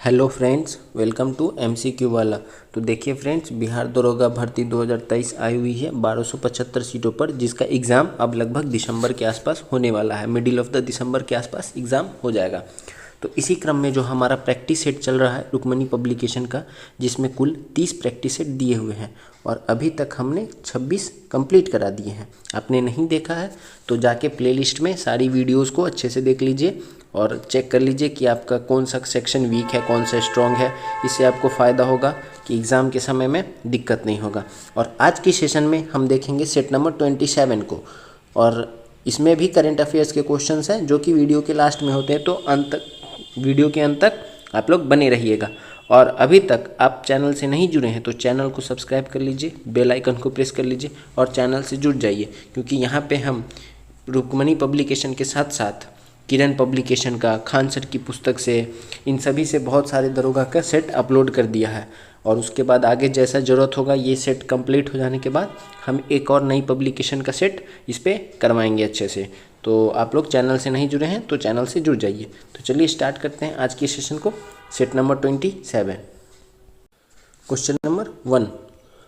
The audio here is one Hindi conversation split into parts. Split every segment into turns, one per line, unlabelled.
Hello friends, welcome to MCQ वाला। तो देखिए फ्रेंड्स, बिहार दरोगा भर्ती 2023 आई हुई है 1275 सीटों पर, जिसका एग्ज़ाम अब लगभग दिसंबर के आसपास होने वाला है। मिडिल ऑफ द दिसंबर के आसपास एग्ज़ाम हो जाएगा। तो इसी क्रम में जो हमारा प्रैक्टिस सेट चल रहा है रुक्मणी पब्लिकेशन का, जिसमें कुल 30 प्रैक्टिस सेट दिए हुए हैं और अभी तक हमने 26 कंप्लीट करा दिए हैं। आपने नहीं देखा है तो जाके प्लेलिस्ट में सारी वीडियोस को अच्छे से देख लीजिए और चेक कर लीजिए कि आपका कौन सा सेक्शन वीक है, कौन सा स्ट्रॉन्ग है। इससे आपको फ़ायदा होगा कि एग्ज़ाम के समय में दिक्कत नहीं होगा। और आज की सेशन में हम देखेंगे सेट नंबर 27 को, और इसमें भी करंट अफेयर्स के क्वेश्चंस हैं जो कि वीडियो के लास्ट में होते हैं। तो वीडियो के अंत तक आप लोग बने रहिएगा। और अभी तक आप चैनल से नहीं जुड़े हैं तो चैनल को सब्सक्राइब कर लीजिए, बेल आइकन को प्रेस कर लीजिए और चैनल से जुड़ जाइए, क्योंकि यहाँ पे हम रुक्मणी पब्लिकेशन के साथ साथ किरण पब्लिकेशन का, खान सर की पुस्तक से, इन सभी से बहुत सारे दरोगा का सेट अपलोड कर दिया है। और उसके बाद आगे जैसा ज़रूरत होगा, ये सेट कंप्लीट हो जाने के बाद हम एक और नई पब्लिकेशन का सेट इस पर करवाएंगे अच्छे से। तो आप लोग चैनल से नहीं जुड़े हैं तो चैनल से जुड़ जाइए। तो चलिए स्टार्ट करते हैं आज की सेशन को। Set number 27, question number 1,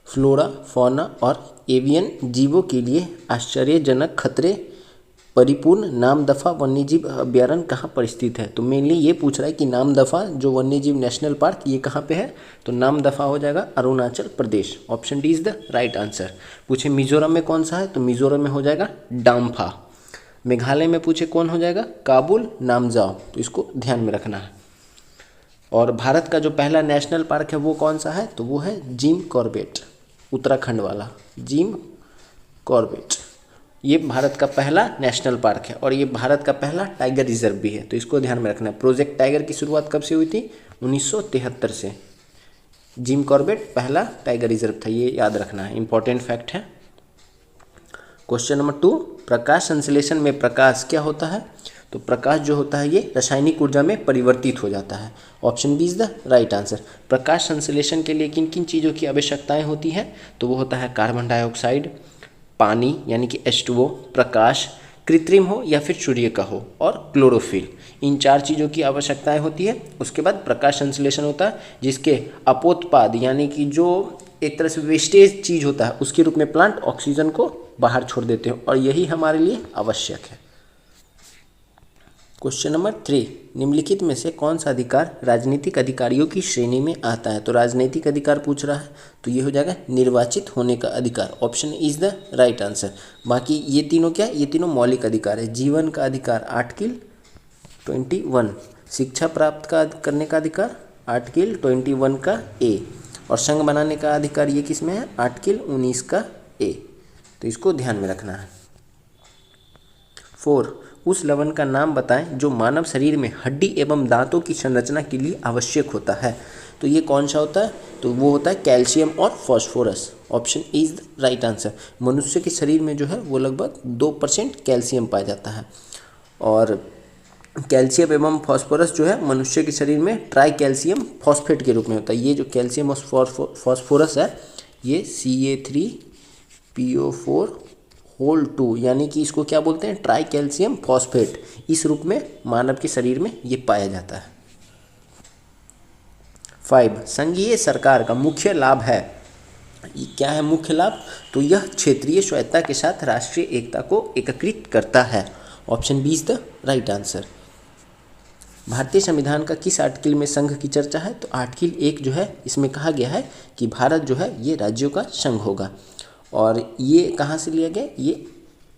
flora, fauna और एवियन जीवों के लिए आश्चर्यजनक खतरे परिपूर्ण नामदफा वन्यजीव अभ्यारण्य कहाँ पर स्थित है। तो मेनली ये पूछ रहा है कि नामदफा जो वन्यजीव नेशनल पार्क ये कहाँ पे है। तो नामदफा हो जाएगा Arunachal Pradesh. Option D is the right answer. पूछे मिजोरम में कौन सा है, तो मिजोरम में हो जाएगा डाम्फा। मेघालय में पूछे कौन हो जाएगा, काबुल नामजाओ। तो इसको ध्यान में रखना है। और भारत का जो पहला नेशनल पार्क है वो कौन सा है, तो वो है जिम कॉर्बेट, उत्तराखंड वाला जिम कॉर्बेट। ये भारत का पहला नेशनल पार्क है और ये भारत का पहला टाइगर रिजर्व भी है। तो इसको ध्यान में रखना है। प्रोजेक्ट टाइगर की शुरुआत कब से हुई थी, 1973 से। जिम कॉर्बेट पहला टाइगर रिजर्व था, ये याद रखना है, इंपॉर्टेंट फैक्ट है। क्वेश्चन नंबर 2, प्रकाश संश्लेषण में प्रकाश क्या होता है। तो प्रकाश जो होता है ये रासायनिक ऊर्जा में परिवर्तित हो जाता है। Option B is the right answer. प्रकाश संश्लेषण के लिए किन किन चीज़ों की आवश्यकताएं होती है, तो वो होता है कार्बन डाइऑक्साइड, पानी यानी कि H2O, प्रकाश कृत्रिम हो या फिर सूर्य का हो, और क्लोरोफिल। इन 4 चीज़ों की आवश्यकताएं होती है। उसके बाद प्रकाश संश्लेषण होता है, जिसके अपोत्पाद यानी कि जो एक तरह से वेस्टेज चीज़ होता है उसके रूप में प्लांट ऑक्सीजन को बाहर छोड़ देते हैं, और यही हमारे लिए आवश्यक है। क्वेश्चन नंबर 3, निम्नलिखित में से कौन सा अधिकार राजनीतिक अधिकारियों की श्रेणी में आता है। तो राजनीतिक अधिकार पूछ रहा है, तो ये हो जाएगा निर्वाचित होने का अधिकार। Option is the right answer. बाकी ये तीनों क्या है, ये तीनों मौलिक अधिकार है। जीवन का अधिकार आर्टिकल 21, शिक्षा प्राप्त करने का अधिकार आर्टिकल 21 का ए, और संघ बनाने का अधिकार ये किस में है, आर्टिकल 19 का ए। तो इसको ध्यान में रखना है। 4, उस लवण का नाम बताएं जो मानव शरीर में हड्डी एवं दांतों की संरचना के लिए आवश्यक होता है। तो ये कौन सा होता है, तो वो होता है कैल्शियम और phosphorus. Option is the right answer. मनुष्य के शरीर में जो है वो लगभग 2% कैल्शियम पाया जाता है, और कैल्शियम एवं फॉस्फोरस जो है मनुष्य के शरीर में ट्राई कैल्शियम फॉस्फेट के रूप में होता है। ये जो कैल्शियम और फॉस्फोरस है ये Ca3PO4 होल 2 यानी कि इसको क्या बोलते हैं, ट्राई कैल्शियम फॉस्फेट। इस रूप में मानव के शरीर में ये पाया जाता है। 5, संघीय सरकार का मुख्य लाभ है। ये क्या है मुख्य लाभ, तो यह क्षेत्रीय स्वायत्तता के साथ राष्ट्रीय एकता को एकीकृत करता है। Option B is the right answer. भारतीय संविधान का किस आर्टिकल में संघ की चर्चा है, तो आर्टिकल 1 जो है इसमें कहा गया है कि भारत जो है ये राज्यों का संघ होगा। और ये कहाँ से लिया गया, ये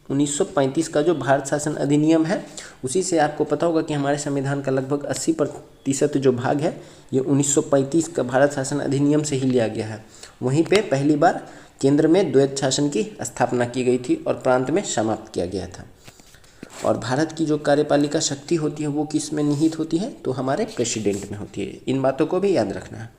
1935 का जो भारत शासन अधिनियम है उसी से। आपको पता होगा कि हमारे संविधान का लगभग 80% जो भाग है ये 1935 का भारत शासन अधिनियम से ही लिया गया है। वहीं पे पहली बार केंद्र में द्वैध शासन की स्थापना की गई थी और प्रांत में समाप्त किया गया था। और भारत की जो कार्यपालिका शक्ति होती है वो किस में निहित होती है, तो हमारे प्रेसिडेंट में होती है। इन बातों को भी याद रखना है।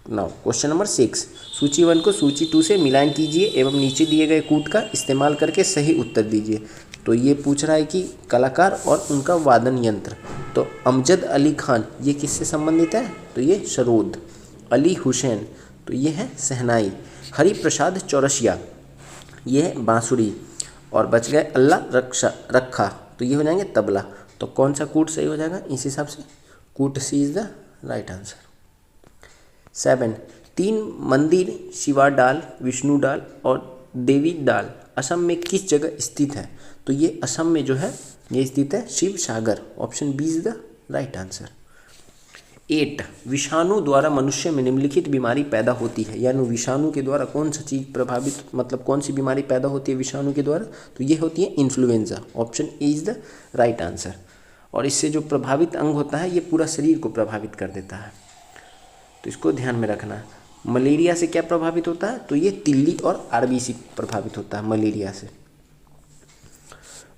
नाउ क्वेश्चन नंबर 6, सूची 1 को सूची 2 से मिलान कीजिए एवं नीचे दिए गए कूट का इस्तेमाल करके सही उत्तर दीजिए। तो ये पूछ रहा है कि कलाकार और उनका वादन यंत्र। तो अमजद अली खान ये किससे संबंधित है, तो ये सरोद। अली हुसैन तो ये है शहनाई। हरि प्रसाद चौरसिया ये है बांसुरी। और बच गए अल्लाह रखा तो ये हो जाएंगे तबला। तो कौन सा कूट सही हो जाएगा इस हिसाब से, कूट सी इज द राइट आंसर। 7, 3 मंदिर शिवाडाल, विष्णुडाल और देवीडाल असम में किस जगह स्थित है? तो ये असम में जो है ये स्थित है Shiv Sagar. Option B is the right answer. 8, विषाणु द्वारा मनुष्य में निम्नलिखित बीमारी पैदा होती है, यानी विषाणु के द्वारा कौन सा चीज़ प्रभावित, मतलब कौन सी बीमारी पैदा होती है विषाणु के द्वारा? तो ये होती है influenza. Option A is the right answer. और इससे जो प्रभावित अंग होता है ये पूरा शरीर को प्रभावित कर देता है, तो इसको ध्यान में रखना। मलेरिया से क्या प्रभावित होता है? तो ये तिल्ली और आरबीसी प्रभावित होता है मलेरिया से।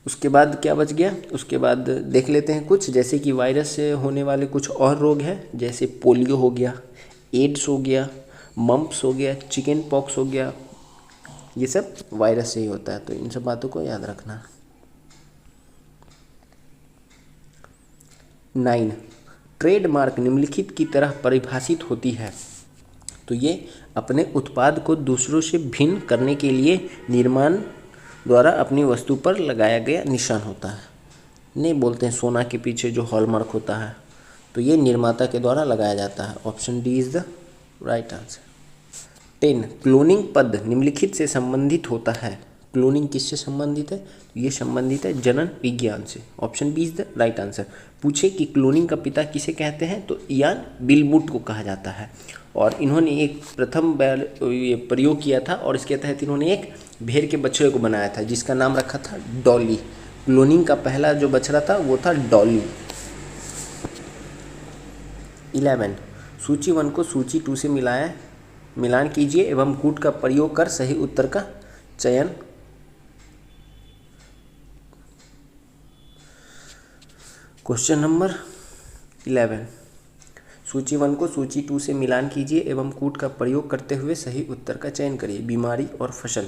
उसके बाद क्या बच गया? उसके बाद देख लेते हैं कुछ, जैसे कि वायरस से होने वाले कुछ और रोग हैं, जैसे पोलियो हो गया, एड्स हो गया, मम्प्स हो गया, चिकन पॉक्स हो गया, ये सब वायरस से ही होता है, तो इन सब बातों को याद रखना। 9, ट्रेडमार्क निम्नलिखित की तरह परिभाषित होती है, तो ये अपने उत्पाद को दूसरों से भिन्न करने के लिए निर्माण द्वारा अपनी वस्तु पर लगाया गया निशान होता है। नहीं बोलते हैं सोना के पीछे जो हॉलमार्क होता है, तो ये निर्माता के द्वारा लगाया जाता है। Option D is the right answer. 10, cloning पद निम्नलिखित से संबंधित होता है। क्लोनिंग किससे संबंधित है? ये संबंधित है जनन विज्ञान से। Option B is the right answer. पूछे कि क्लोनिंग का पिता किसे कहते हैं? तो इयान बिलमुट को कहा जाता है, और इन्होंने एक प्रथम ये प्रयोग किया था, और इसके तहत इन्होंने एक भेड़ के बछड़े को बनाया था जिसका नाम रखा था डॉली। क्लोनिंग का पहला जो बछड़ा था वो था डॉली। 11, सूची 1 को सूची 2 से मिलान कीजिए एवं कूट का प्रयोग कर सही उत्तर का चयन। क्वेश्चन नंबर 11, सूची 1 को सूची 2 से मिलान कीजिए एवं कूट का प्रयोग करते हुए सही उत्तर का चयन करिए। बीमारी और फसल,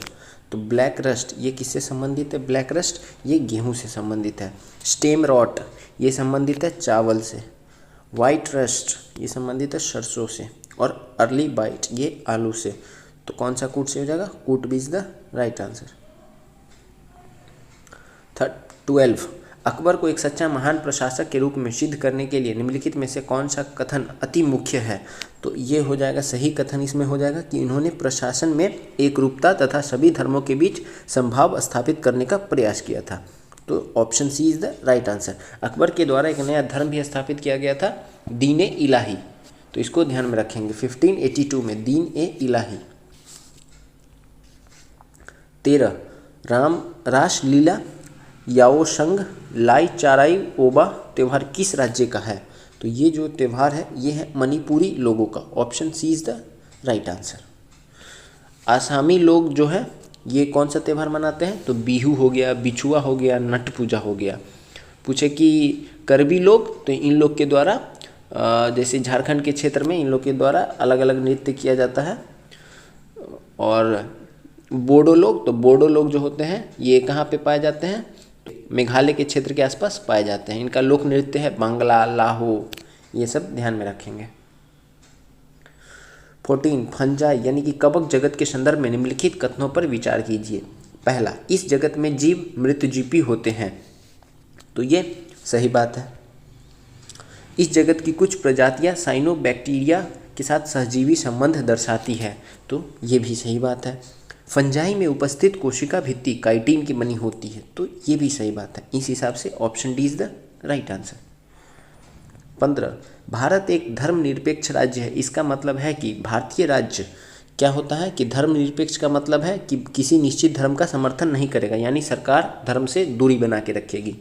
तो ब्लैक रस्ट ये किससे संबंधित है? ब्लैक रस्ट ये गेहूं से संबंधित है। स्टेम रॉट ये संबंधित है चावल से। वाइट रस्ट ये संबंधित है सरसों से। और अर्ली बाइट ये आलू से। तो कौन सा कूट से हो जाएगा? कूट B is the right answer. 12, अकबर को एक सच्चा महान प्रशासक के रूप में सिद्ध करने के लिए निम्नलिखित में से कौन सा कथन अति मुख्य है? तो ये हो जाएगा सही कथन, इसमें हो जाएगा कि इन्होंने प्रशासन में एकरूपता तथा सभी धर्मों के बीच संभाव स्थापित करने का प्रयास किया था। तो option C is the right answer. अकबर के द्वारा एक नया धर्म भी स्थापित किया गया था, दीन-ए इलाही, तो इसको ध्यान में रखेंगे। 1582 में दीन-ए-इलाही। 13, रासलीला याओसंग लाई चाराई ओबा त्यौहार किस राज्य का है? तो ये जो त्यौहार है ये है मणिपुरी लोगों का। Option C is the right answer. आसामी लोग जो है ये कौन सा त्यौहार मनाते हैं? तो बिहू हो गया, बिछुआ हो गया, नट पूजा हो गया। पूछे कि करबी लोग, तो इन लोग के द्वारा जैसे झारखंड के क्षेत्र में इन लोग के द्वारा अलग अलग नृत्य किया जाता है। और बोडो लोग, तो बोडो लोग जो होते हैं ये कहाँ पे पाए जाते हैं? मेघालय के क्षेत्र के आसपास पाए जाते हैं। इनका लोक नृत्य है बांग्ला, लाहो, ये सब ध्यान में रखेंगे। 14, फंजाई यानी कि कवक जगत के संदर्भ में निम्नलिखित कथनों पर विचार कीजिए। पहला, इस जगत में जीव मृतजीवी होते हैं, तो ये सही बात है। इस जगत की कुछ प्रजातियां साइनोबैक्टीरिया के साथ सहजीवी संबंध दर्शाती है, तो ये भी सही बात है। फंजाई में उपस्थित कोशिका भित्ति काइटिन की बनी होती है, तो ये भी सही बात है। इस हिसाब से option D is the right answer. 15, Bharat एक धर्मनिरपेक्ष राज्य है, इसका मतलब है कि भारतीय राज्य क्या होता है कि धर्मनिरपेक्ष का मतलब है कि किसी निश्चित धर्म का समर्थन नहीं करेगा, यानी सरकार धर्म से दूरी बना के रखेगी।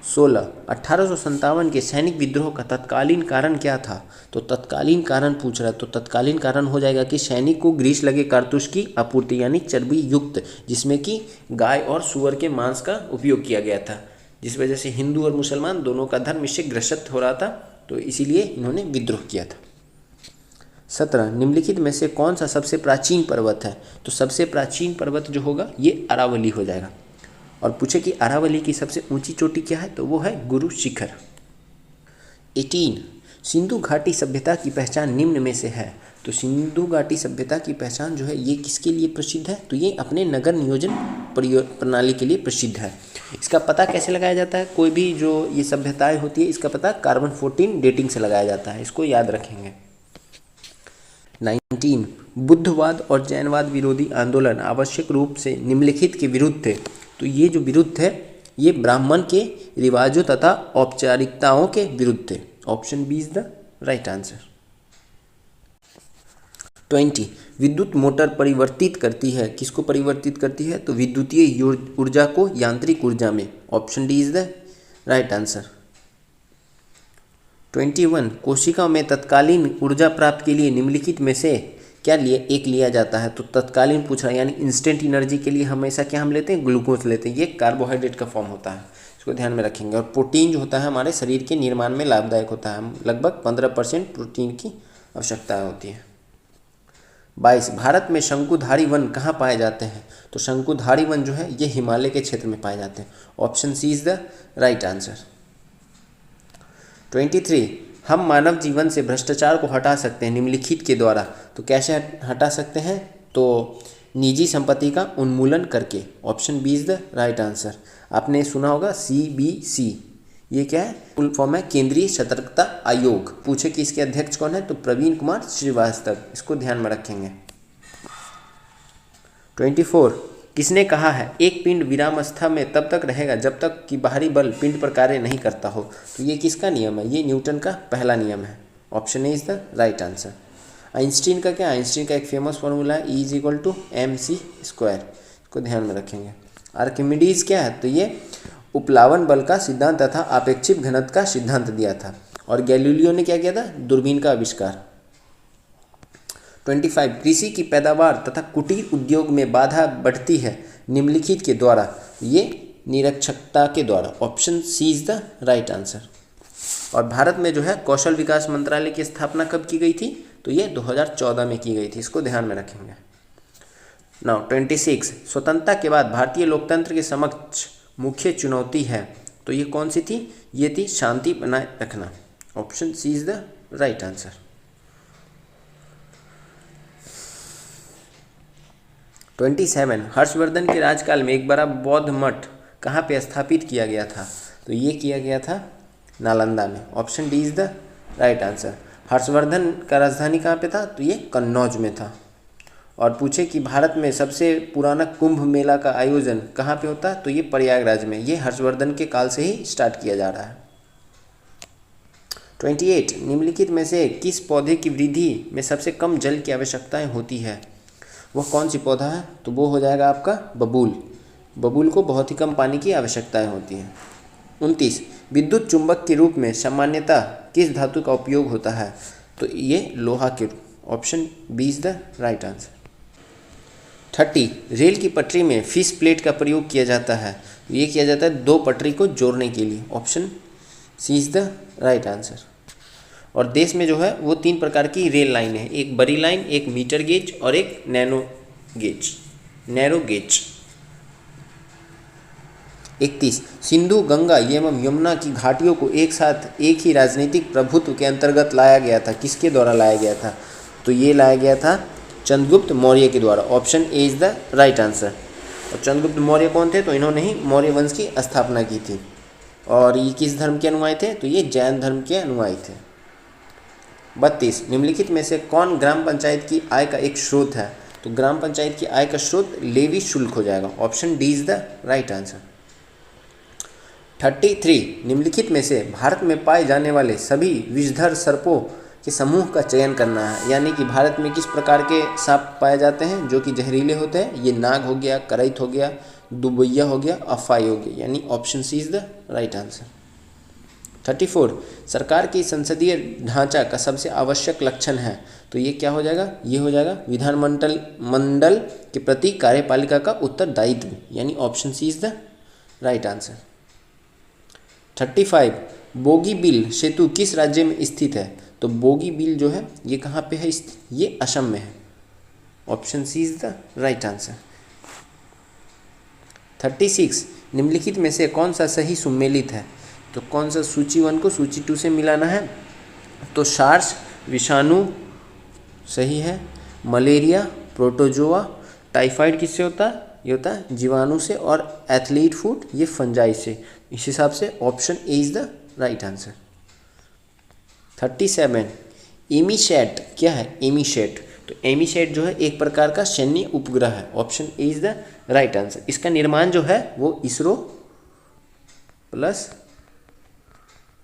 16, 1857 के सैनिक विद्रोह का तत्कालीन कारण क्या था? तो तत्कालीन कारण पूछ रहा है, तो तत्कालीन कारण हो जाएगा कि सैनिक को ग्रीस लगे कारतूस की आपूर्ति, यानी चर्बी युक्त, जिसमें कि गाय और सुअर के मांस का उपयोग किया गया था, जिस वजह से हिंदू और मुसलमान दोनों का धर्म इससे ग्रसित हो रहा था, तो इसीलिए इन्होंने विद्रोह किया था। 17, निम्नलिखित में से कौन सा सबसे प्राचीन पर्वत है? तो सबसे प्राचीन पर्वत जो होगा ये अरावली हो जाएगा। और पूछे कि अरावली की सबसे ऊंची चोटी क्या है? तो वो है गुरु शिखर। 18, सिंधु घाटी सभ्यता की पहचान निम्न में से है, तो सिंधु घाटी सभ्यता की पहचान जो है ये किसके लिए प्रसिद्ध है? तो ये अपने नगर नियोजन प्रणाली के लिए प्रसिद्ध है। इसका पता कैसे लगाया जाता है? कोई भी जो ये सभ्यताएं होती है इसका पता कार्बन 14 डेटिंग से लगाया जाता है, इसको याद रखेंगे। 19 बुद्धवाद और जैनवाद विरोधी आंदोलन आवश्यक रूप से निम्नलिखित के विरुद्ध थे। तो ये जो विरुद्ध थे ये ब्राह्मण के रिवाजों तथा औपचारिकताओं के विरुद्ध थे। Option B is the right answer. 20 विद्युत मोटर परिवर्तित करती है, किसको परिवर्तित करती है? तो विद्युतीय ऊर्जा को यांत्रिक ऊर्जा में। Option D is the right answer. 21 कोशिका में तत्कालीन ऊर्जा प्राप्त के लिए निम्नलिखित में से क्या लिया जाता है? तो तत्कालीन पूछ रहा है, यानी इंस्टेंट एनर्जी के लिए हमेशा क्या हम लेते हैं? ग्लूकोज लेते हैं। ये कार्बोहाइड्रेट का फॉर्म होता है, इसको ध्यान में रखेंगे। और प्रोटीन जो होता है हमारे शरीर के निर्माण में लाभदायक होता है, लगभग 15% प्रोटीन की आवश्यकता होती है। 22 भारत में शंकुधारी वन कहाँ पाए जाते हैं? तो शंकुधारी वन जो है ये हिमालय के क्षेत्र में पाए जाते हैं। Option C is the right answer. 23 हम मानव जीवन से भ्रष्टाचार को हटा सकते हैं निम्नलिखित के द्वारा। तो कैसे हटा सकते हैं? तो निजी संपत्ति का उन्मूलन करके। Option B is the right answer. आपने सुना होगा CBC, ये क्या है? फुल फॉर्म है केंद्रीय सतर्कता आयोग। पूछे कि इसके अध्यक्ष कौन है? तो प्रवीण कुमार श्रीवास्तव, इसको ध्यान में रखेंगे। 24 किसने कहा है एक पिंड विरामावस्था में तब तक रहेगा जब तक कि बाहरी बल पिंड पर कार्य नहीं करता हो? तो ये किसका नियम है? ये न्यूटन का पहला नियम है। Option A is the right answer. Einstein का क्या? आइंस्टीन का एक फेमस फॉर्मूला है E = mc², इसको ध्यान में रखेंगे। आर्किमिडीज क्या है? तो ये उपलावन बल का सिद्धांत तथा आपेक्षिक घनत्व का सिद्धांत दिया था। और गैलीलियो ने क्या किया था? दूरबीन का आविष्कार। 25 कृषि की पैदावार तथा कुटीर उद्योग में बाधा बढ़ती है निम्नलिखित के द्वारा। ये निरक्षरता के द्वारा। Option C is the right answer. और भारत में जो है कौशल विकास मंत्रालय की स्थापना कब की गई थी? तो ये 2014 में की गई थी, इसको ध्यान में रखेंगे। नाउ 26 स्वतंत्रता के बाद भारतीय लोकतंत्र के समक्ष मुख्य चुनौती है, तो ये कौन सी थी? ये थी शांति बनाए रखना। Option C is the right answer. 27 Harshavardhan के राजकाल में एक बड़ा बौद्ध मठ कहाँ पे स्थापित किया गया था? तो ये किया गया था नालंदा में। Option D is the right answer. Harshvardhan का राजधानी कहाँ पे था? तो ये कन्नौज में था। और पूछे कि भारत में सबसे पुराना कुंभ मेला का आयोजन कहाँ पे होता है? तो ये प्रयागराज में। ये हर्षवर्धन के काल से ही स्टार्ट किया जा रहा है। 28 निम्नलिखित में से किस पौधे की वृद्धि में सबसे कम जल की आवश्यकताएं होती है? वह कौन सी पौधा है? तो वो हो जाएगा आपका बबूल। बबूल को बहुत ही कम पानी की आवश्यकताएं होती हैं। 29 विद्युत चुंबक के रूप में सामान्यतः किस धातु का उपयोग होता है? तो ये लोहा के रूप। Option B is the right answer. 30 rail की पटरी में फिश प्लेट का प्रयोग किया जाता है, ये किया जाता है दो पटरी को जोड़ने के लिए। Option C is the right answer. और देश में जो है वो 3 प्रकार की रेल लाइन है, एक बड़ी लाइन, एक मीटर गेज और एक नैरो गेज। 31 सिंधु, गंगा एवं यमुना की घाटियों को एक साथ एक ही राजनीतिक प्रभुत्व के अंतर्गत लाया गया था, किसके द्वारा लाया गया था? तो ये लाया गया था चंद्रगुप्त मौर्य के द्वारा। Option A is the right answer. और चंद्रगुप्त मौर्य कौन थे? तो इन्होंने ही मौर्य वंश की स्थापना की थी। और ये किस धर्म के अनुयायी थे? तो ये जैन धर्म के अनुयायी थे। 32 निम्नलिखित में से कौन ग्राम पंचायत की आय का एक स्रोत है? तो ग्राम पंचायत की आय का स्रोत लेवी शुल्क हो जाएगा। Option D is the right answer. 33 निम्नलिखित में से भारत में पाए जाने वाले सभी विषधर सर्पों के समूह का चयन करना है, यानी कि भारत में किस प्रकार के सांप पाए जाते हैं जो कि जहरीले होते हैं? ये नाग हो गया, करैत हो गया, दुबैया हो गया, अफाई हो गया, यानी option C is the right answer. 34 सरकार की संसदीय ढांचा का सबसे आवश्यक लक्षण है, तो ये क्या हो जाएगा? ये हो जाएगा विधानमंडल के प्रति कार्यपालिका का उत्तरदायित्व, यानी option C is the right answer. 35 Bogibeel सेतु किस राज्य में स्थित है? तो बोगीबील जो है ये कहाँ पे है? ये असम में है। Option C is the right answer. 36 निम्नलिखित में से कौन सा सही सुमेलित है? तो कौन सा सूची 1 को सूची 2 से मिलाना है? तो सार्स विषाणु सही है, मलेरिया, प्रोटोजोआ, टाइफाइड किससे होता है? ये होता है जीवाणु से, और एथलीट फूड ये फंजाई से। इस हिसाब से option A is the right answer. 37 EMISAT क्या है? एमीसैट, तो एमीसैट जो है एक प्रकार का सैन्य उपग्रह है। Option A is the right answer. इसका निर्माण जो है वो इसरो प्लस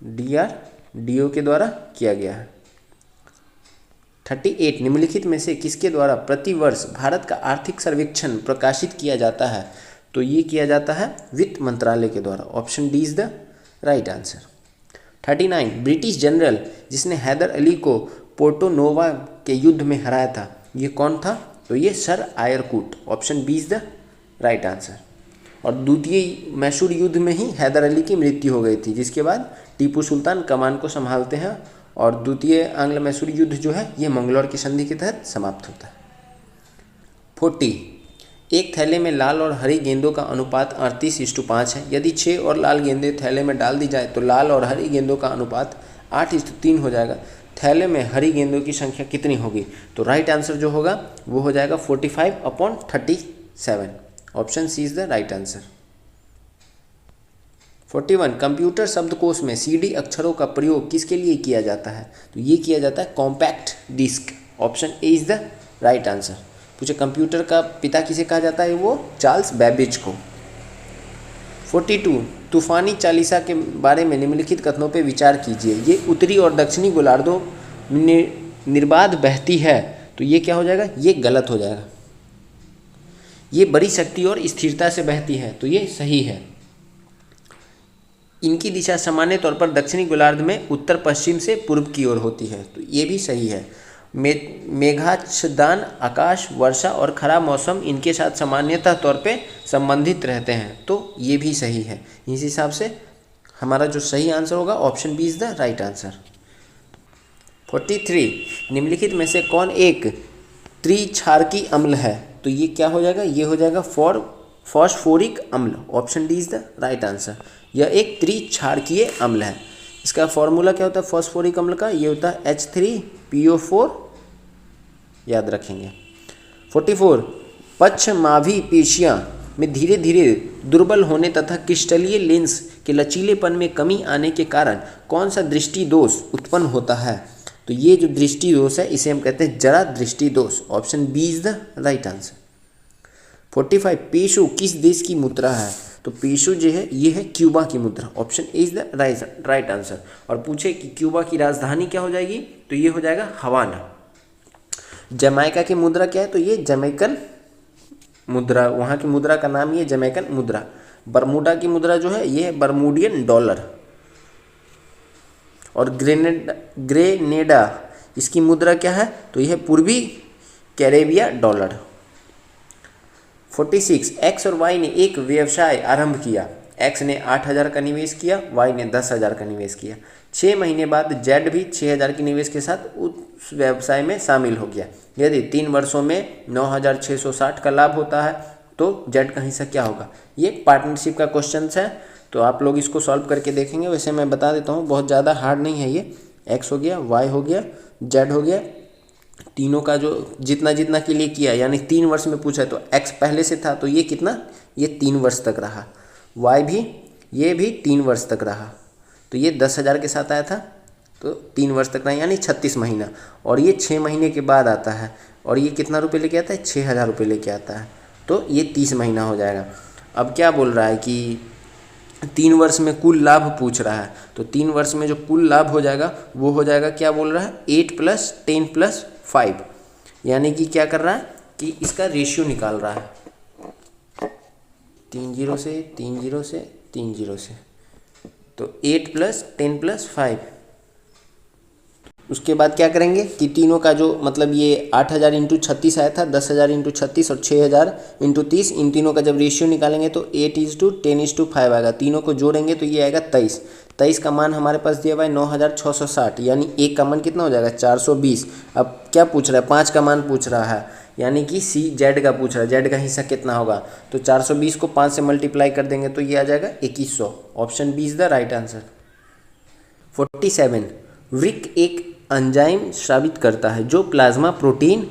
DRDO के द्वारा किया गया है। 38 निम्नलिखित में से किसके द्वारा प्रतिवर्ष भारत का आर्थिक सर्वेक्षण प्रकाशित किया जाता है? तो ये किया जाता है वित्त मंत्रालय के द्वारा। Option D is the right answer. 39 British general जिसने हैदर अली को पोर्टो नोवा के युद्ध में हराया था, ये कौन था? तो ये sir Eyre Coote. Option B is the right answer. और द्वितीय मैसूर युद्ध में ही हैदर अली की मृत्यु हो गई थी, जिसके बाद टीपू सुल्तान कमान को संभालते हैं, और द्वितीय आंग्ल मैसूर युद्ध जो है ये मंगलौर की संधि के तहत समाप्त होता है। 40 एक थैले में लाल और हरी गेंदों का अनुपात 38:5 है। यदि 6 और लाल गेंदें थैले में डाल दी जाए तो लाल और हरी गेंदों का अनुपात 8:3 हो जाएगा। थैले में हरी गेंदों की संख्या कितनी होगी? तो राइट आंसर जो होगा वो हो जाएगा 45/37। Option C is the right answer. 41 computer शब्दकोश में CD अक्षरों का प्रयोग किसके लिए किया जाता है? तो ये किया जाता है compact disc. Option A is the right answer. पूछे कंप्यूटर का पिता किसे कहा जाता है? वो चार्ल्स बेबेज को। 42 तूफानी चालीसा के बारे में निम्नलिखित कथनों पर विचार कीजिए। ये उत्तरी और दक्षिणी गोलार्धों में निर्बाध बहती है, तो ये क्या हो जाएगा? ये गलत हो जाएगा। ये बड़ी शक्ति और स्थिरता से बहती है, तो ये सही है। इनकी दिशा सामान्य तौर पर दक्षिणी गोलार्ध में उत्तर पश्चिम से पूर्व की ओर होती है, तो ये भी सही है। मेघाच्छादन आकाश, वर्षा और खराब मौसम इनके साथ सामान्यतः तौर पे संबंधित रहते हैं, तो ये भी सही है। इस हिसाब से हमारा जो सही आंसर होगा option B is the right answer. 43 निम्नलिखित में से कौन एक त्रिक्षारकी अम्ल है? तो ये क्या हो जाएगा? ये हो जाएगा फॉस्फोरिक अम्ल। Option D is the right answer. यह एक त्रिक्षारकीय अम्ल है। इसका फॉर्मूला क्या होता है फॉस्फोरिक अम्ल का? ये होता है H3PO4, याद रखेंगे। 44 पक्षमाभी पेशियाँ में धीरे धीरे दुर्बल होने तथा क्रिस्टलीय लेंस के लचीलेपन में कमी आने के कारण कौन सा दृष्टि दोष उत्पन्न होता है? तो ये जो दृष्टि दोष है इसे हम कहते हैं जरा दृष्टि दोष। Option B is the right answer. 45 peso किस देश की मुद्रा है? तो पेशो जो है ये है क्यूबा की मुद्रा। Option A is the right answer. और पूछे कि क्यूबा की राजधानी क्या हो जाएगी? तो ये हो जाएगा हवाना। जमैका की मुद्रा क्या है? तो ये जमैकन मुद्रा, वहाँ की मुद्रा का नाम ये जमैकन मुद्रा। बरमूडा की मुद्रा जो है ये है बरमूडियन डॉलर। और ग्रेनेडा इसकी मुद्रा क्या है? तो यह पूर्वी कैरेबिया डॉलर। 46 एक्स और वाई ने एक व्यवसाय आरंभ किया। एक्स ने 8,000 का निवेश किया, वाई ने 10,000 का निवेश किया। 6 महीने बाद जेड भी 6,000 के निवेश के साथ उस व्यवसाय में शामिल हो गया। यदि 3 वर्षों में 9,660 का लाभ होता है तो जेड का हिस्सा क्या होगा? ये पार्टनरशिप का क्वेश्चन है, तो आप लोग इसको सॉल्व करके देखेंगे। वैसे मैं बता देता हूँ, बहुत ज़्यादा हार्ड नहीं है ये। एक्स हो गया, वाई हो गया, जेड हो गया, तीनों का जो जितना जितना के लिए किया, यानी 3 वर्ष में पूछा है तो एक्स पहले से था तो ये कितना? ये 3 वर्ष तक रहा। वाई भी, ये भी 3 वर्ष तक रहा, तो ये 10,000 के साथ आया था तो 3 वर्ष तक रहा, यानी 36 महीना। और ये 6 महीने के बाद आता है और ये कितना रुपये लेके आता है? 6,000 रुपये लेके आता है, तो ये 30 महीना हो जाएगा। अब क्या बोल रहा है कि 3 वर्ष में कुल लाभ पूछ रहा है, तो 3 वर्ष में जो कुल लाभ हो जाएगा वो हो जाएगा, क्या बोल रहा है? 8 + 10 + 5, यानी कि क्या कर रहा है कि इसका रेशियो निकाल रहा है 3 0 से 3 0 से 3 0 से, तो 8 + 10 + 5। उसके बाद क्या करेंगे कि तीनों का जो मतलब ये 8,000 × 36 आया था, 10,000 × 36 और 6,000 × 30, इन तीनों का जब रेशियो निकालेंगे तो 8:10:5 आएगा। तीनों को जोड़ेंगे तो ये आएगा 23। 23 का मान हमारे पास दिया हुआ है 9,660, यानी एक का मान कितना हो जाएगा? 420। अब क्या पूछ रहा है? 5 का मान पूछ रहा है, यानी कि सी जेड का पूछ रहा है, जेड का हिस्सा कितना होगा? तो 420 को 5 से मल्टीप्लाई कर देंगे तो ये आ जाएगा 2100। Option B is the right answer. 47 वृक्क एक एंजाइम स्रावित करता है जो प्लाज्मा प्रोटीन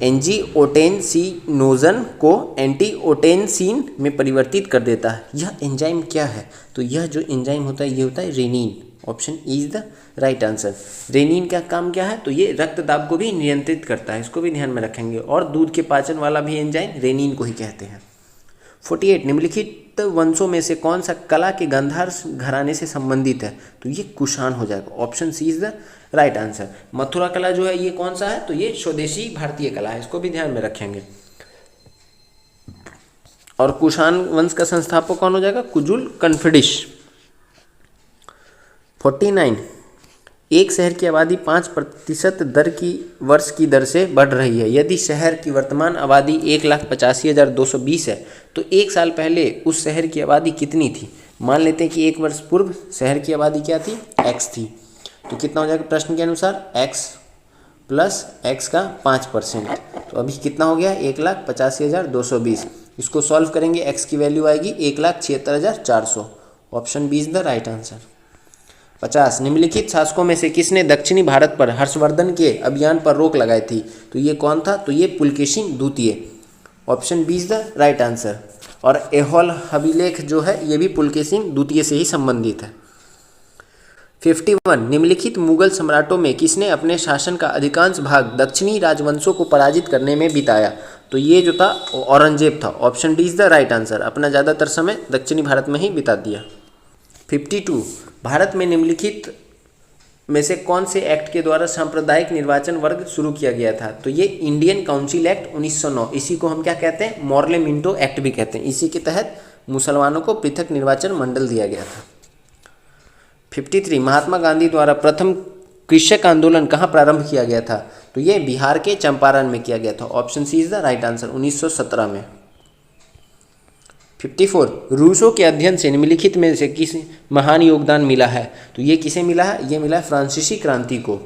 एंजियोटेंसिनोजन को एंटीओटेंसिन में परिवर्तित कर देता है। यह एंजाइम क्या है? तो यह जो एंजाइम होता है ये होता है renin. Option E is the right answer. Renin का काम क्या है? तो ये रक्त दाब को भी नियंत्रित करता है, इसको भी ध्यान में रखेंगे। और दूध के पाचन वाला भी एंजाइम रेनिन को ही कहते हैं। 48 निम्नलिखित वंशों में से कौन सा कला के गांधार घराने से संबंधित है? तो ये कुषाण हो जाएगा। Option C is the right answer. Mathura कला जो है ये कौन सा है? तो ये स्वदेशी भारतीय कला है, इसको भी ध्यान में रखेंगे। और कुषाण वंश का संस्थापक कौन हो जाएगा? कुजुल कन्फिडिश। 49 एक शहर की आबादी 5% वर्ष की दर से बढ़ रही है। यदि शहर की वर्तमान आबादी 1,85,220 है तो एक साल पहले उस शहर की आबादी कितनी थी? मान लेते हैं कि एक वर्ष पूर्व शहर की आबादी क्या थी? x थी। तो कितना हो जाएगा प्रश्न के अनुसार? x प्लस x का 5%। तो अभी कितना हो गया? 1,85,220। इसको सॉल्व करेंगे, x की वैल्यू आएगी 1,76,400। Option B is the right answer. 50 निम्नलिखित शासकों में से किसने दक्षिणी भारत पर हर्षवर्धन के अभियान पर रोक लगाई थी? तो ये कौन था? तो ये पुलकेशिन द्वितीय। Option B is the right answer. और ऐहोल अभिलेख जो है ये भी पुलकेशिन द्वितीय से ही संबंधित है। 51 निम्नलिखित मुगल सम्राटों में किसने अपने शासन का अधिकांश भाग दक्षिणी राजवंशों को पराजित करने में बिताया? तो ये जो था औरंगजेब था। Option D is the right answer. अपना ज़्यादातर समय दक्षिणी भारत में ही बिता दिया। 52 भारत में निम्नलिखित में से कौन से एक्ट के द्वारा सांप्रदायिक निर्वाचन वर्ग शुरू किया गया था? तो ये इंडियन काउंसिल एक्ट 1909, इसी को हम क्या कहते हैं? मॉर्ले मिंटो एक्ट भी कहते हैं। इसी के तहत मुसलमानों को पृथक निर्वाचन मंडल दिया गया था। 53 महात्मा गांधी द्वारा प्रथम कृषक आंदोलन कहाँ प्रारंभ किया गया था? तो ये बिहार के चंपारण में किया गया था। Option C is the right answer, 1917 में। 54 रूसों के अध्ययन से निम्नलिखित में से किस महान योगदान मिला है? तो ये किसे मिला है? ये मिला है फ्रांसीसी क्रांति को।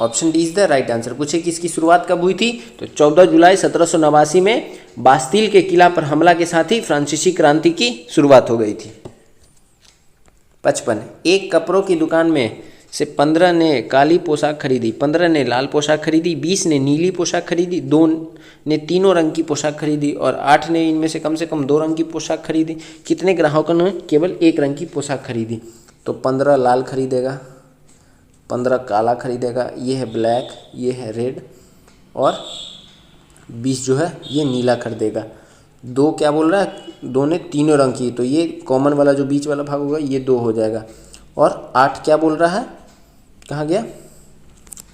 Option D is the right answer. पूछे कि इसकी शुरुआत कब हुई थी? तो 14 जुलाई 1789 में बास्तिल के किला पर हमला के साथ ही फ्रांसीसी क्रांति की शुरुआत हो गई थी। 55 एक कपड़ों की दुकान में से 15 ने काली पोशाक खरीदी, 15 ने लाल पोशाक खरीदी, 20 ने नीली पोशाक खरीदी, 2 ने तीनों रंग की पोशाक खरीदी और 8 ने इनमें से कम 2 रंग की पोशाक खरीदी। कितने ग्राहकों ने केवल एक रंग की पोशाक खरीदी? तो 15 लाल खरीदेगा, 15 काला खरीदेगा, ये है ब्लैक, ये है रेड, और 20 जो है ये नीला खरीदेगा। 2 क्या बोल रहा है? 2 ने तीनों रंग की, तो ये कॉमन वाला जो बीच वाला भाग होगा ये 2 हो जाएगा। और 8 क्या बोल रहा है? कहाँ गया?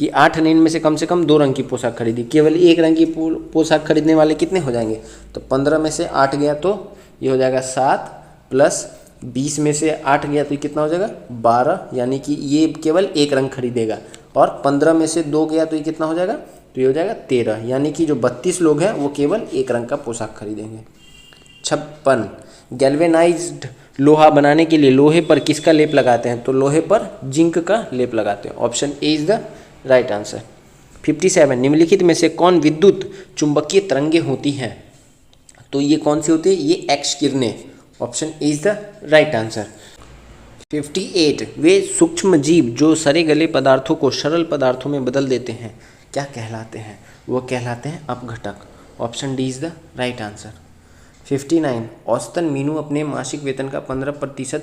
कि 8 ने इनमें से कम 2 रंग की पोशाक खरीदी। केवल एक रंग की पोशाक खरीदने वाले कितने हो जाएंगे? तो 15 में से 8 गया तो ये हो जाएगा 7, प्लस 20 में से 8 गया तो ये कितना हो जाएगा? 12, यानी कि ये केवल एक रंग खरीदेगा। और 15 में से 2 गया तो ये कितना हो जाएगा? तो ये हो जाएगा 13, यानी कि जो 32 लोग हैं वो केवल एक रंग का पोशाक खरीदेंगे। 56 गैल्वेनाइज्ड लोहा बनाने के लिए लोहे पर किसका लेप लगाते हैं? तो लोहे पर जिंक का लेप लगाते हैं। Option A is the right answer. 57 निम्नलिखित में से कौन विद्युत चुंबकीय तरंगे होती हैं? तो ये कौन सी होती है? ये एक्स किरणें। Option A is the right answer. 58 वे सूक्ष्म जीव जो सड़े गले पदार्थों को सरल पदार्थों में बदल देते हैं क्या कहलाते हैं? वो कहलाते हैं अपघटक। Option D is the right answer. 59 औसतन मीनू अपने मासिक वेतन का 15%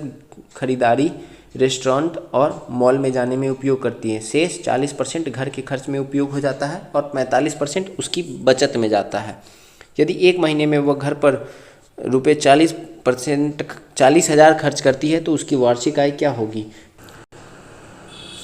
खरीदारी रेस्टोरेंट और मॉल में जाने में उपयोग करती है। शेष 40% घर के खर्च में उपयोग हो जाता है और 45% उसकी बचत में जाता है। यदि एक महीने में वह घर पर रुपये 40,000 खर्च करती है तो उसकी वार्षिक आय क्या होगी?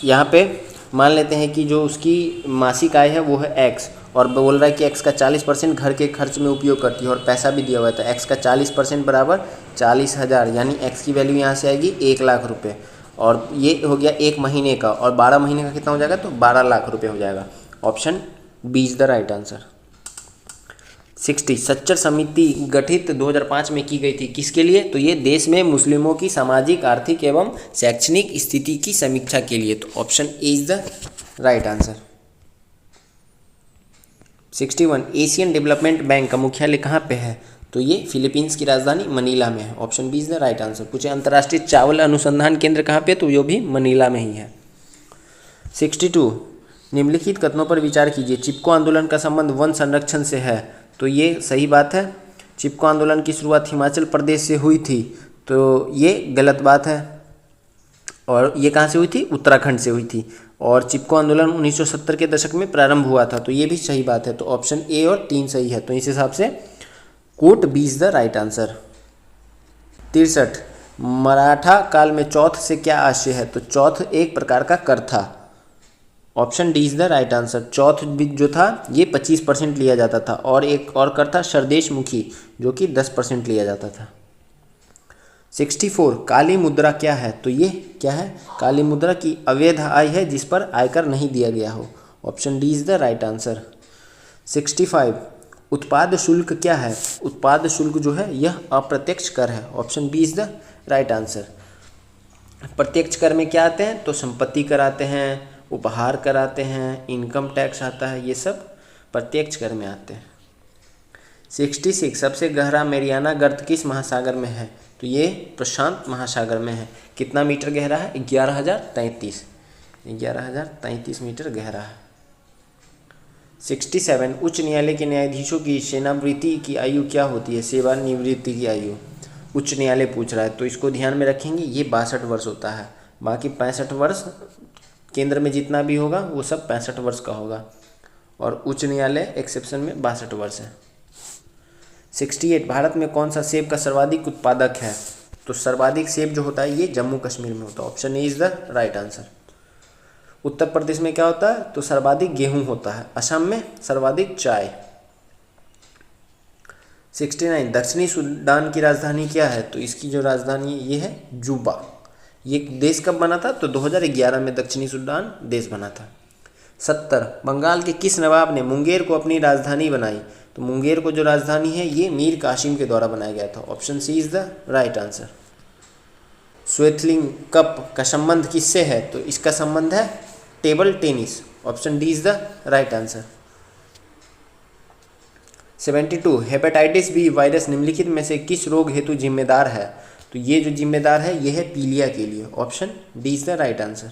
यहाँ पे मान लेते हैं कि जो उसकी मासिक आय है वो है x, और बोल रहा है कि x का 40% घर के खर्च में उपयोग करती है और पैसा भी दिया हुआ था। x का 40% बराबर 40,000, यानी x की वैल्यू यहाँ से आएगी 1,00,000 रुपये, और ये हो गया एक महीने का, और 12 महीने का कितना हो जाएगा? तो 12 लाख रुपये हो जाएगा। Option B is the right answer. 60 Sachar समिति गठित 2005 में की गई थी, किसके लिए? तो ये देश में मुस्लिमों की सामाजिक, आर्थिक एवं शैक्षणिक स्थिति की समीक्षा के लिए। तो option A is the right answer. 61 Asian development bank का मुख्यालय कहाँ पे है? तो ये फिलीपींस की राजधानी मनीला में है। Option B is the right answer. पूछे अंतर्राष्ट्रीय चावल अनुसंधान केंद्र कहाँ पे? तो वो भी मनीला में ही है। 62 निम्नलिखित कथनों पर विचार कीजिए। चिपको आंदोलन का संबंध वन संरक्षण से है, तो ये सही बात है। चिपको आंदोलन की शुरुआत हिमाचल प्रदेश से हुई थी, तो ये गलत बात है। और ये कहाँ से हुई थी? उत्तराखंड से हुई थी। और चिपको आंदोलन 1970 के दशक में प्रारंभ हुआ था, तो ये भी सही बात है। तो ऑप्शन ए और 3 सही है। तो इस हिसाब से कोट B is the right answer. 63, Maratha काल में चौथ से क्या आशय है? तो चौथ एक प्रकार का कर था। Option D is the right answer. चौथ जो था ये 25% लिया जाता था, और एक और कर था सरदेश मुखी, जो कि 10% लिया जाता था। 64, काली मुद्रा क्या है? तो ये क्या है? काली मुद्रा की अवैध आय है जिस पर आयकर नहीं दिया गया हो। Option D is the right answer. 65, उत्पाद शुल्क क्या है? उत्पाद शुल्क जो है यह अप्रत्यक्ष कर है। Option B is the right answer. प्रत्यक्ष कर में क्या आते हैं? तो संपत्ति कर आते हैं, उपहार कर आते हैं, इनकम टैक्स आता है, ये सब प्रत्यक्ष कर में आते हैं। 66, सबसे गहरा मैरियाना गर्त किस महासागर में है? तो ये प्रशांत महासागर में है। कितना मीटर गहरा है? 11,033 मीटर गहरा है। 67, उच्च न्यायालय के न्यायाधीशों की सेवानिवृत्ति की आयु क्या होती है? सेवानिवृत्ति की आयु उच्च न्यायालय पूछ रहा है, तो इसको ध्यान में रखेंगे। ये 62 वर्ष होता है। बाकी 65 वर्ष केंद्र में जितना भी होगा वो सब 65 वर्ष का होगा, और उच्च न्यायालय एक्सेप्शन में 62 वर्ष है। 68, भारत में कौन सा सेब का सर्वाधिक उत्पादक है? तो सर्वाधिक सेब जो होता है ये जम्मू कश्मीर में होता है। Option A is the right answer. Uttar Pradesh में क्या होता है? तो सर्वाधिक गेहूं होता है। असम में सर्वाधिक चाय। 69, दक्षिणी सूडान की राजधानी क्या है? तो इसकी जो राजधानी ये है जूबा। ये देश कब बना था? तो 2011 में दक्षिणी सूडान देश बना था। 70, बंगाल के किस नवाब ने मुंगेर को अपनी राजधानी बनाई? तो मुंगेर को जो राजधानी है ये मीर कासिम के द्वारा बनाया गया था। Option C is the right answer. Swaythling cup का संबंध किससे है? तो इसका संबंध है table tennis. Option D is the right answer. 72, hepatitis B virus निम्नलिखित में से किस रोग हेतु जिम्मेदार है? तो ये जो जिम्मेदार है ये है पीलिया के लिए। Option D is the right answer.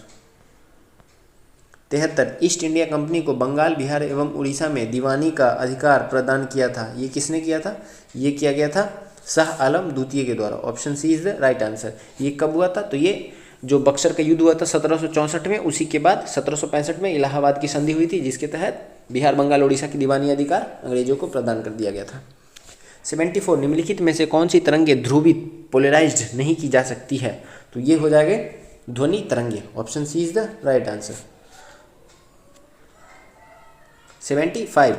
73, east India company को बंगाल, बिहार एवं उड़ीसा में दीवानी का अधिकार प्रदान किया था। ये किसने किया था? ये किया गया था शाह आलम द्वितीय के द्वारा। Option C is the right answer. ये कब हुआ था? तो ये जो बक्सर का युद्ध हुआ था 1764 में, उसी के बाद 1765 में इलाहाबाद की संधि हुई थी, जिसके तहत बिहार, बंगाल, उड़ीसा की दीवानी अधिकार अंग्रेजों को प्रदान कर दिया गया था। 74, निम्नलिखित में से कौन सी तरंगे ध्रुवित पोलराइज्ड नहीं की जा सकती है? तो ये हो जाएगा ध्वनि तरंगे। Option C is the right answer. 75,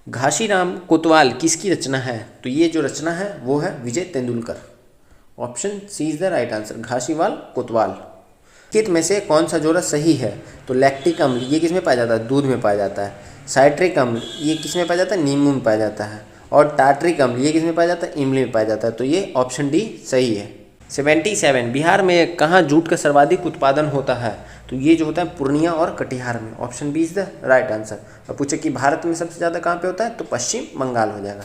Ghasiram Kotwal किसकी रचना है? तो ये जो रचना है वो है Vijay Tendulkar. Option C is the right answer, घासीवाल कोतवाल। कित में से कौन सा जोड़ा सही है? तो लैक्टिक अम्ल ये किस में पाया जाता है? दूध में पाया जाता है। साइट्रिक अम्ल ये किस में पाया जाता है? नींबू में पाया जाता है। और टार्ट्रिक अम्ल ये किस में पाया जाता है? इमली में पाया जाता है। तो ये ऑप्शन डी सही है। 77, बिहार में कहाँ जूट का सर्वाधिक उत्पादन होता है? तो ये जो होता है पूर्णिया और कटिहार में। Option B is the right answer. और पूछे कि भारत में सबसे ज़्यादा कहाँ पे होता है? तो पश्चिम बंगाल हो जाएगा।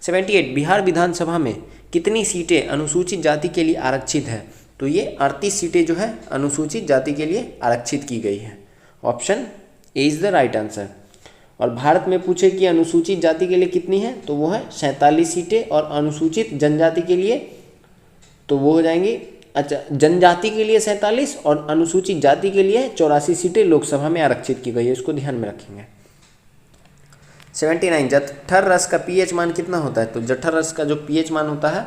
78, बिहार विधानसभा में कितनी सीटें अनुसूचित जाति के लिए आरक्षित है? तो ये 38 सीटें जो है अनुसूचित जाति के लिए आरक्षित की गई है। Option A is the right answer. और भारत में पूछे कि अनुसूचित जाति के लिए कितनी है? तो वो है 47 सीटें। और अनुसूचित जनजाति के लिए तो वो हो जाएंगी, अच्छा, जनजाति के लिए 47 और अनुसूचित जाति के लिए 84 सीटें लोकसभा में आरक्षित की गई है। इसको ध्यान में रखेंगे। 79, जठर रस का पीएच मान कितना होता है? तो जठर रस का जो पीएच मान होता है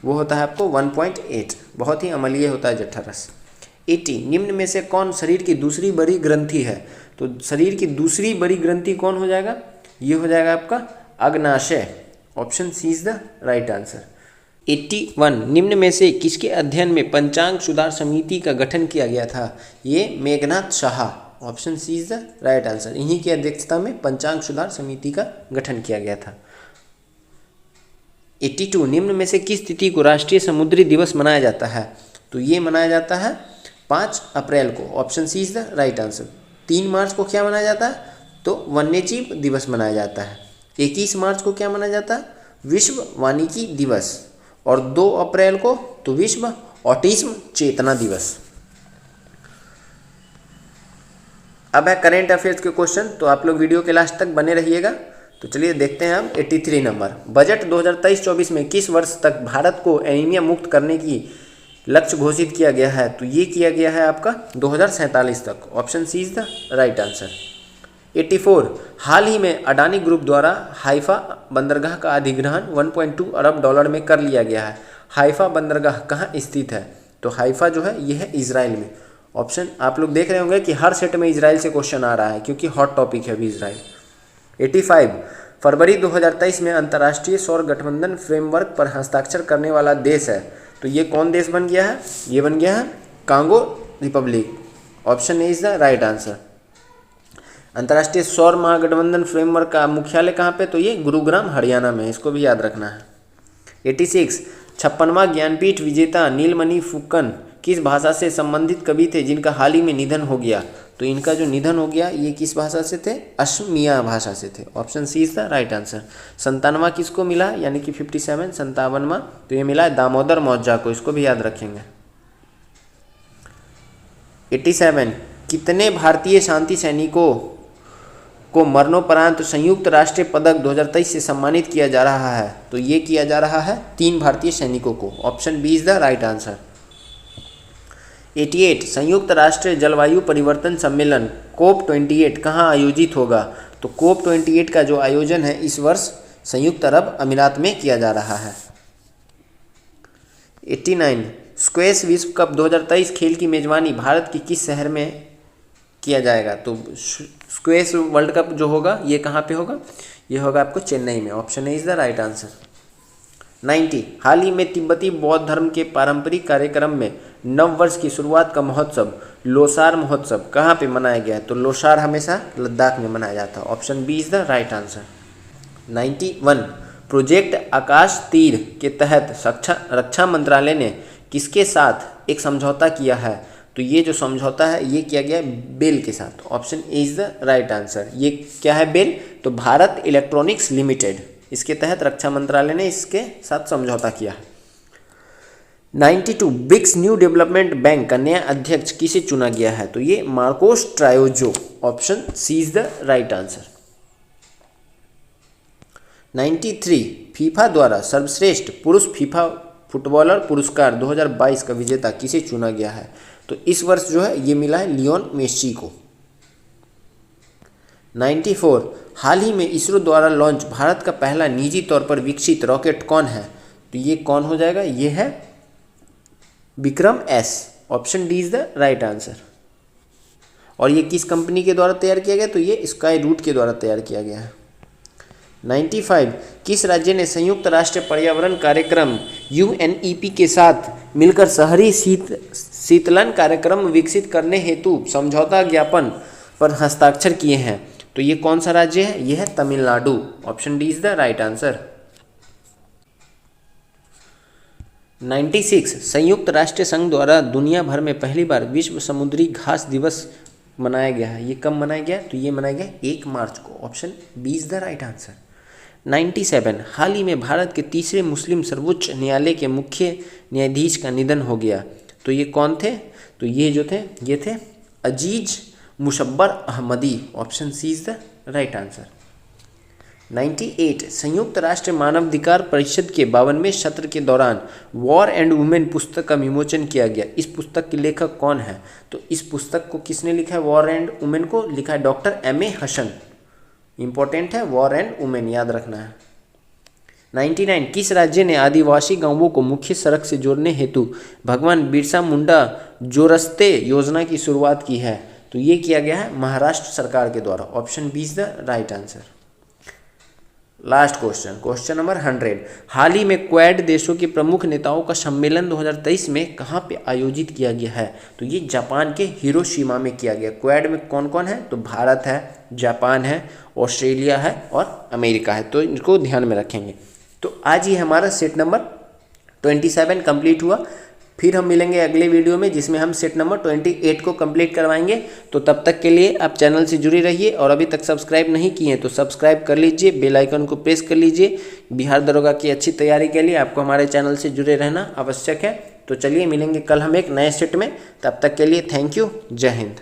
वो होता है आपको 1.8। बहुत ही अम्लीय होता है जठर रस। 80, निम्न में से कौन शरीर की दूसरी बड़ी ग्रंथि है? तो शरीर की दूसरी बड़ी ग्रंथि कौन हो जाएगा? ये हो जाएगा आपका अग्नाशय। Option C is the right answer. 81, निम्न में से किसके अध्ययन में पंचांग सुधार समिति का गठन किया गया था? ये Meghnath Saha. Option C is the right answer. इन्हीं की अध्यक्षता में पंचांग सुधार समिति का गठन किया गया था। 82, निम्न में से किस तिथि को राष्ट्रीय समुद्री दिवस मनाया जाता है? तो ये मनाया जाता है 5 अप्रैल को। Option C is the right answer. 3 मार्च को क्या मनाया जाता है? तो वन्यजीव दिवस मनाया जाता है। 21 मार्च को क्या मनाया जाता है? विश्व वानिकी दिवस। और 2 अप्रैल को तो विश्व ऑटिज्म चेतना दिवस। अब है करेंट अफेयर्स के क्वेश्चन, तो आप लोग वीडियो के लास्ट तक बने रहिएगा। तो चलिए देखते हैं हम 83 नंबर। बजट 2023-24 में किस वर्ष तक भारत को एनीमिया मुक्त करने की लक्ष्य घोषित किया गया है? तो ये किया गया है आपका 2047 तक। Option C is the right answer. 84 हाल ही में अडानी ग्रुप द्वारा हाइफा बंदरगाह का अधिग्रहण 1.2 अरब डॉलर में कर लिया गया है। हाइफा बंदरगाह कहाँ स्थित है? तो हाइफा जो है ये है इजराइल में। ऑप्शन आप लोग देख रहे होंगे कि हर सेट में इजराइल से क्वेश्चन आ रहा है क्योंकि हॉट टॉपिक है अभी इजराइल। 85 फरवरी 2023 में अंतर्राष्ट्रीय सौर गठबंधन फ्रेमवर्क पर हस्ताक्षर करने वाला देश है। तो ये कौन देश बन गया है? ये बन गया है Congo Republic. Option A is the right answer. अंतर्राष्ट्रीय सौर महागठबंधन फ्रेमवर्क का मुख्यालय कहाँ पे? तो ये गुरुग्राम हरियाणा में, इसको भी याद रखना है। 86 56वां ज्ञानपीठ विजेता नीलमणि फुकन किस भाषा से संबंधित कवि थे जिनका हाल ही में निधन हो गया? तो इनका जो निधन हो गया ये किस भाषा से थे? असमिया भाषा से थे। Option C is the right answer. 57वां किसको मिला, यानी कि 57 57वां? तो ये मिला है दामोदर मौजा को, इसको भी याद रखेंगे। 87 कितने भारतीय शांति सैनिकों को मरणोपरांत संयुक्त राष्ट्र पदक 2023 से सम्मानित किया जा रहा है? तो ये किया जा रहा है 3 भारतीय सैनिकों को। Option B is the right answer. 88 संयुक्त राष्ट्र जलवायु परिवर्तन सम्मेलन COP28 कहाँ आयोजित होगा? तो COP28 का जो आयोजन है इस वर्ष संयुक्त अरब अमीरात में किया जा रहा है। 89 स्क्वैश विश्व कप 2023 खेल की मेजबानी भारत के किस शहर में किया जाएगा? तो स्क्वैश वर्ल्ड कप जो होगा ये कहाँ पे होगा? ये होगा आपको चेन्नई में। Option A is the right answer. 90 हाल ही में तिब्बती बौद्ध धर्म के पारंपरिक कार्यक्रम में नव वर्ष की शुरुआत का महोत्सव लोसार महोत्सव कहाँ पे मनाया गया है? तो लोसार हमेशा लद्दाख में मनाया जाता है। Option B is the right answer. 91 project Akash तीर के तहत रक्षा मंत्रालय ने किसके साथ एक समझौता किया है? तो ये जो समझौता है ये किया गया बेल के साथ। Option A is the right answer. ये क्या है बेल? तो भारत इलेक्ट्रॉनिक्स लिमिटेड, इसके तहत रक्षा मंत्रालय ने इसके साथ समझौता किया। 92 ब्रिक्स न्यू डेवलपमेंट बैंक का नया अध्यक्ष किसे चुना गया है? तो ये मार्कोस ट्रायोजो। Option C is the right answer. 93 FIFA द्वारा सर्वश्रेष्ठ पुरुष फीफा फुटबॉलर पुरस्कार 2022 का विजेता किसे चुना गया है? तो इस वर्ष जो है ये मिला है लियोन मेसी को। 94 हाल ही में इसरो द्वारा लॉन्च भारत का पहला निजी तौर पर विकसित रॉकेट कौन है? तो ये कौन हो जाएगा? ये है Vikram S. Option D is the right answer. और ये किस कंपनी के द्वारा तैयार किया गया? तो ये स्काई रूट के द्वारा तैयार किया गया है। 95 किस राज्य ने संयुक्त राष्ट्र पर्यावरण कार्यक्रम UNEP के साथ मिलकर शहरी शीतलन कार्यक्रम विकसित करने हेतु समझौता ज्ञापन पर हस्ताक्षर किए हैं? तो ये कौन सा राज्य है? ये है Tamil Nadu. Option D is the right answer. 96 संयुक्त राष्ट्र संघ द्वारा दुनिया भर में पहली बार विश्व समुद्री घास दिवस मनाया गया है। ये कब मनाया गया? तो ये मनाया गया 1 मार्च को। Option B is the right answer. 97 हाल ही में भारत के तीसरे मुस्लिम सर्वोच्च न्यायालय के मुख्य न्यायाधीश का निधन हो गया। तो ये कौन थे? तो ये जो थे ये थे Aziz Mushabber Ahmadi. Option C is the right answer. 98 संयुक्त राष्ट्र मानवाधिकार परिषद के 52वें सत्र के दौरान वॉर एंड वुमेन पुस्तक का विमोचन किया गया। इस पुस्तक के लेखक कौन है? तो इस पुस्तक को किसने लिखा है? वॉर एंड वुमेन को लिखा है डॉक्टर MA हसन। इंपॉर्टेंट है वॉर एंड वुमेन, याद रखना है। 99 किस राज्य ने आदिवासी गांवों को मुख्य सड़क से जोड़ने हेतु भगवान बिरसा मुंडा जोरस्ते योजना की शुरुआत की है? तो ये किया गया है महाराष्ट्र सरकार के द्वारा। Option B is the right answer. Last question number 100 हाल ही में क्वाड देशों के प्रमुख नेताओं का सम्मेलन 2023 में कहाँ पे आयोजित किया गया है? तो ये जापान के हिरोशिमा में किया गया। क्वाड में कौन कौन है? तो भारत है, जापान है, ऑस्ट्रेलिया है और अमेरिका है। तो इनको ध्यान में रखेंगे। तो आज ही हमारा सेट नंबर 27 कंप्लीट हुआ। फिर हम मिलेंगे अगले वीडियो में जिसमें हम सेट नंबर 28 को कंप्लीट करवाएंगे। तो तब तक के लिए आप चैनल से जुड़े रहिए और अभी तक सब्सक्राइब नहीं किए हैं तो सब्सक्राइब कर लीजिए, बेल आइकन को प्रेस कर लीजिए। बिहार दरोगा की अच्छी तैयारी के लिए आपको हमारे चैनल से जुड़े रहना आवश्यक है। तो चलिए मिलेंगे कल हम एक नए सेट में। तब तक के लिए थैंक यू। जय हिंद।